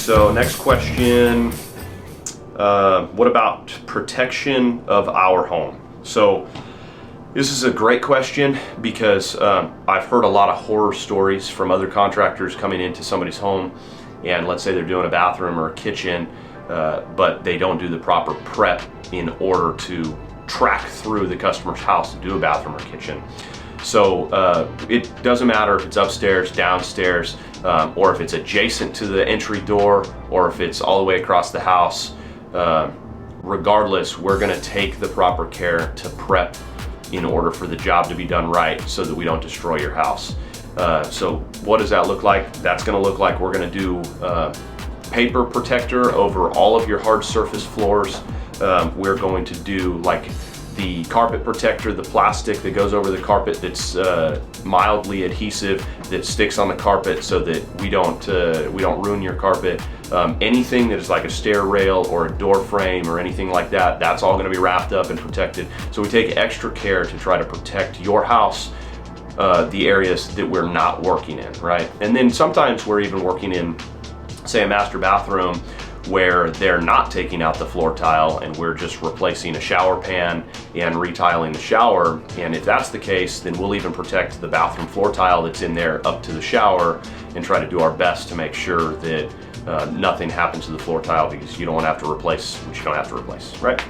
so next question, what about protection of our home? So this is a great question because I've heard a lot of horror stories from other contractors coming into somebody's home, and let's say they're doing a bathroom or a kitchen, but they don't do the proper prep in order to track through the customer's house to do a bathroom or kitchen. So it doesn't matter if it's upstairs, downstairs, or if it's adjacent to the entry door, or if it's all the way across the house. Regardless, we're gonna take the proper care to prep in order for the job to be done right so that we don't destroy your house. So what does that look like? That's gonna look like we're gonna do paper protector over all of your hard surface floors. We're going to do like the carpet protector, the plastic that goes over the carpet that's mildly adhesive, that sticks on the carpet so that we don't ruin your carpet. Anything that is like a stair rail or a door frame or anything like that, that's all going to be wrapped up and protected. So we take extra care to try to protect your house, the areas that we're not working in, right? And then sometimes we're even working in, say, a master bathroom where they're not taking out the floor tile and we're just replacing a shower pan and retiling the shower. And if that's the case, then we'll even protect the bathroom floor tile that's in there up to the shower and try to do our best to make sure that nothing happens to the floor tile, because you don't want to have to replace what you don't have to replace, right?